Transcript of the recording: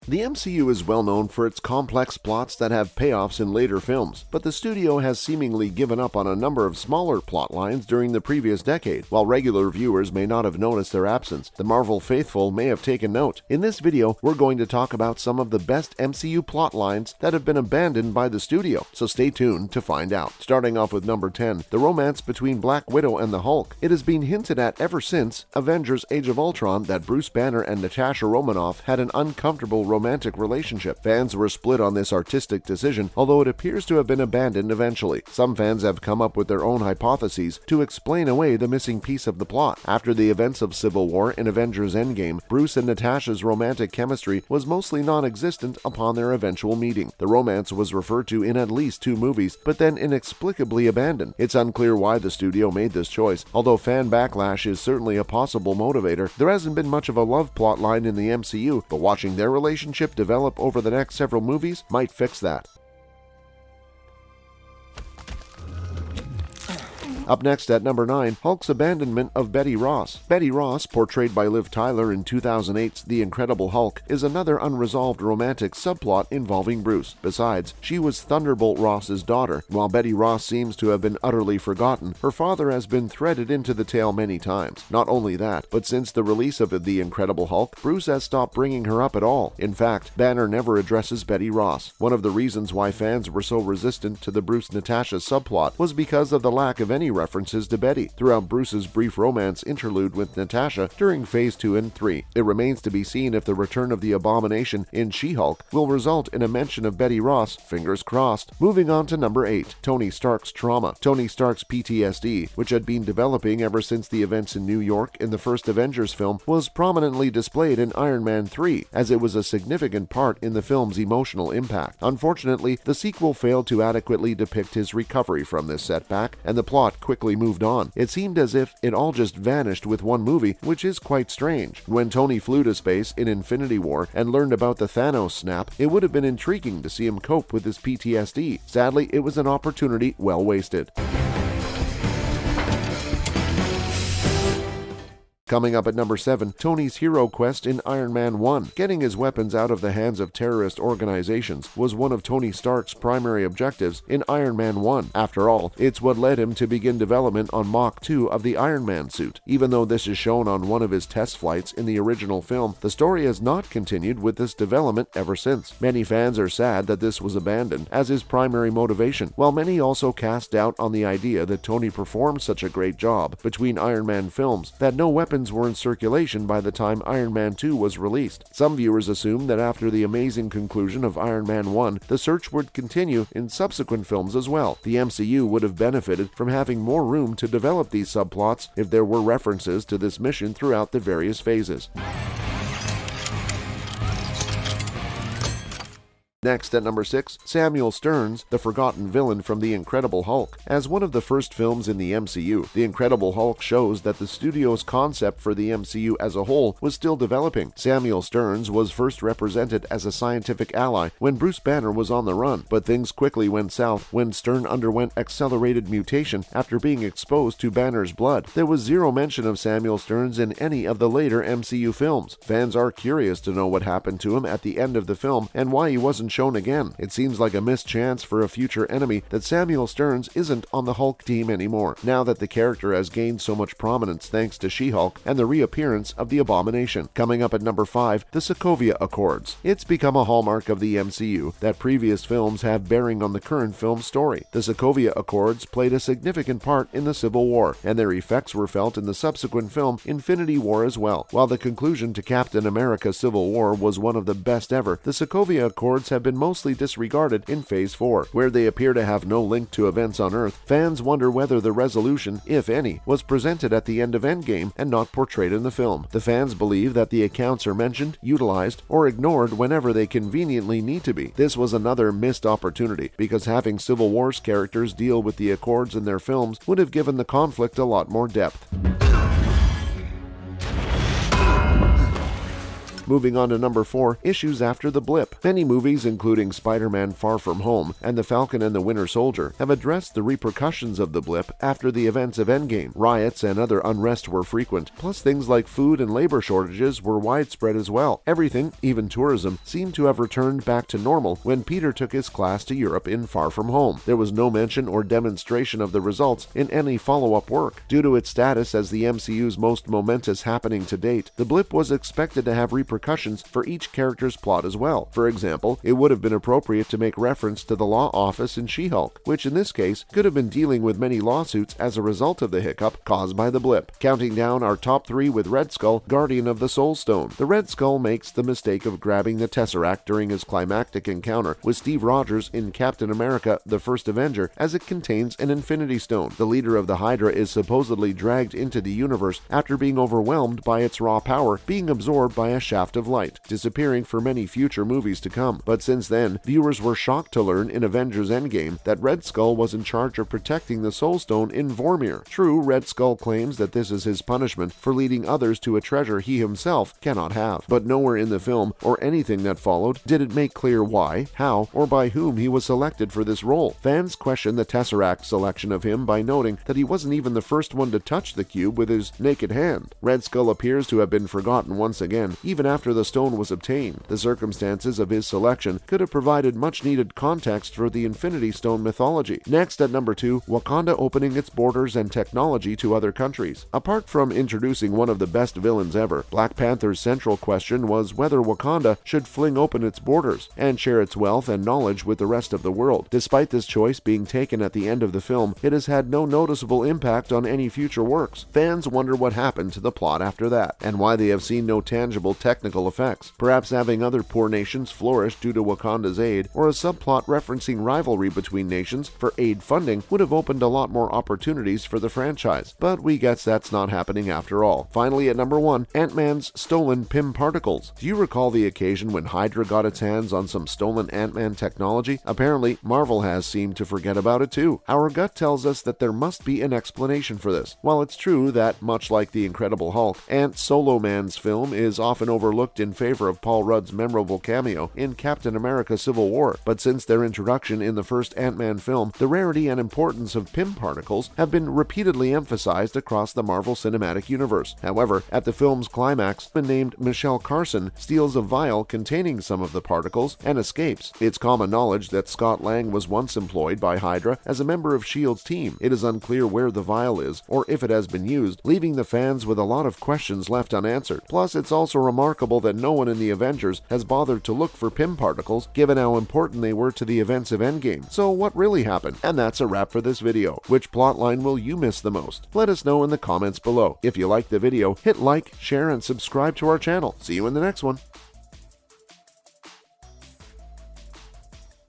The MCU is well known for its complex plots that have payoffs in later films, but the studio has seemingly given up on a number of smaller plot lines during the previous decade. While regular viewers may not have noticed their absence, the Marvel faithful may have taken note. In this video, we're going to talk about some of the best MCU plot lines that have been abandoned by the studio, so stay tuned to find out. Starting off with number 10, the romance between Black Widow and the Hulk. It has been hinted at ever since Avengers Age of Ultron that Bruce Banner and Natasha Romanoff had an uncomfortable romantic relationship. Fans were split on this artistic decision, although it appears to have been abandoned eventually. Some fans have come up with their own hypotheses to explain away the missing piece of the plot. After the events of Civil War and Avengers Endgame, Bruce and Natasha's romantic chemistry was mostly non-existent upon their eventual meeting. The romance was referred to in at least 2 movies, but then inexplicably abandoned. It's unclear why the studio made this choice. Although fan backlash is certainly a possible motivator, there hasn't been much of a love plot line in the MCU, but watching their relationship develop over the next several movies might fix that. Up next at number 9, Hulk's abandonment of Betty Ross. Betty Ross, portrayed by Liv Tyler in 2008's The Incredible Hulk, is another unresolved romantic subplot involving Bruce. Besides, she was Thunderbolt Ross's daughter. While Betty Ross seems to have been utterly forgotten, her father has been threaded into the tale many times. Not only that, but since the release of The Incredible Hulk, Bruce has stopped bringing her up at all. In fact, Banner never addresses Betty Ross. One of the reasons why fans were so resistant to the Bruce-Natasha subplot was because of the lack of any references to Betty throughout Bruce's brief romance interlude with Natasha during Phase 2 and 3. It remains to be seen if the return of the Abomination in She-Hulk will result in a mention of Betty Ross, fingers crossed. Moving on to number 8, Tony Stark's trauma. Tony Stark's PTSD, which had been developing ever since the events in New York in the first Avengers film, was prominently displayed in Iron Man 3, as it was a significant part in the film's emotional impact. Unfortunately, the sequel failed to adequately depict his recovery from this setback, and the plot quickly moved on. It seemed as if it all just vanished with one movie, which is quite strange. When Tony flew to space in Infinity War and learned about the Thanos snap, it would have been intriguing to see him cope with his PTSD. Sadly, it was an opportunity well wasted. Coming up at number 7, Tony's hero quest in Iron Man 1. Getting his weapons out of the hands of terrorist organizations was one of Tony Stark's primary objectives in Iron Man 1. After all, it's what led him to begin development on Mach 2 of the Iron Man suit. Even though this is shown on one of his test flights in the original film, the story has not continued with this development ever since. Many fans are sad that this was abandoned as his primary motivation, while many also cast doubt on the idea that Tony performed such a great job between Iron Man films that no weapons were in circulation by the time Iron Man 2 was released. Some viewers assume that after the amazing conclusion of Iron Man 1, the search would continue in subsequent films as well. The MCU would have benefited from having more room to develop these subplots if there were references to this mission throughout the various phases. Next, at number 6, Samuel Stearns, the forgotten villain from The Incredible Hulk. As one of the first films in the MCU, The Incredible Hulk shows that the studio's concept for the MCU as a whole was still developing. Samuel Stearns was first represented as a scientific ally when Bruce Banner was on the run, but things quickly went south when Stern underwent accelerated mutation after being exposed to Banner's blood. There was zero mention of Samuel Stearns in any of the later MCU films. Fans are curious to know what happened to him at the end of the film and why he wasn't shown again. It seems like a missed chance for a future enemy that Samuel Stearns isn't on the Hulk team anymore, now that the character has gained so much prominence thanks to She-Hulk and the reappearance of the Abomination. Coming up at number 5, the Sokovia Accords. It's become a hallmark of the MCU that previous films have bearing on the current film's story. The Sokovia Accords played a significant part in the Civil War, and their effects were felt in the subsequent film Infinity War as well. While the conclusion to Captain America Civil War was one of the best ever, the Sokovia Accords have been mostly disregarded in Phase 4, where they appear to have no link to events on Earth. Fans wonder whether the resolution, if any, was presented at the end of Endgame and not portrayed in the film. The fans believe that the accounts are mentioned, utilized, or ignored whenever they conveniently need to be. This was another missed opportunity, because having Civil War's characters deal with the Accords in their films would have given the conflict a lot more depth. Moving on to number 4, issues after the blip. Many movies, including Spider-Man Far From Home and The Falcon and the Winter Soldier, have addressed the repercussions of the blip after the events of Endgame. Riots and other unrest were frequent, plus things like food and labor shortages were widespread as well. Everything, even tourism, seemed to have returned back to normal when Peter took his class to Europe in Far From Home. There was no mention or demonstration of the results in any follow-up work. Due to its status as the MCU's most momentous happening to date, the blip was expected to have repercussions for each character's plot as well. For example, it would have been appropriate to make reference to the law office in She-Hulk, which in this case could have been dealing with many lawsuits as a result of the hiccup caused by the blip. Counting down our top 3 with Red Skull, Guardian of the Soul Stone. The Red Skull makes the mistake of grabbing the Tesseract during his climactic encounter with Steve Rogers in Captain America: The First Avenger, as it contains an Infinity Stone. The leader of the Hydra is supposedly dragged into the universe after being overwhelmed by its raw power, being absorbed by a shaft of light, disappearing for many future movies to come. But since then, viewers were shocked to learn in Avengers Endgame that Red Skull was in charge of protecting the Soul Stone in Vormir. True, Red Skull claims that this is his punishment for leading others to a treasure he himself cannot have. But nowhere in the film, or anything that followed, did it make clear why, how, or by whom he was selected for this role. Fans question the Tesseract's selection of him by noting that he wasn't even the first one to touch the cube with his naked hand. Red Skull appears to have been forgotten once again, even after the stone was obtained. The circumstances of his selection could have provided much-needed context for the Infinity Stone mythology. Next, at number 2, Wakanda opening its borders and technology to other countries. Apart from introducing one of the best villains ever, Black Panther's central question was whether Wakanda should fling open its borders and share its wealth and knowledge with the rest of the world. Despite this choice being taken at the end of the film, it has had no noticeable impact on any future works. Fans wonder what happened to the plot after that, and why they have seen no tangible technical effects. Perhaps having other poor nations flourish due to Wakanda's aid, or a subplot referencing rivalry between nations for aid funding would have opened a lot more opportunities for the franchise. But we guess that's not happening after all. Finally, at number 1, Ant-Man's stolen Pym particles. Do you recall the occasion when Hydra got its hands on some stolen Ant-Man technology? Apparently, Marvel has seemed to forget about it too. Our gut tells us that there must be an explanation for this. While it's true that, much like The Incredible Hulk, Ant Solo Man's film is often overlooked in favor of Paul Rudd's memorable cameo in Captain America: Civil War, but since their introduction in the first Ant-Man film, the rarity and importance of Pym particles have been repeatedly emphasized across the Marvel Cinematic Universe. However, at the film's climax, a woman named Michelle Carson steals a vial containing some of the particles and escapes. It's common knowledge that Scott Lang was once employed by Hydra as a member of S.H.I.E.L.D.'s team. It is unclear where the vial is or if it has been used, leaving the fans with a lot of questions left unanswered. Plus, it's also remarkable that no one in the Avengers has bothered to look for Pym particles, given how important they were to the events of Endgame. So what really happened? And that's a wrap for this video. Which plotline will you miss the most? Let us know in the comments below. If you liked the video, hit like, share, and subscribe to our channel. See you in the next one.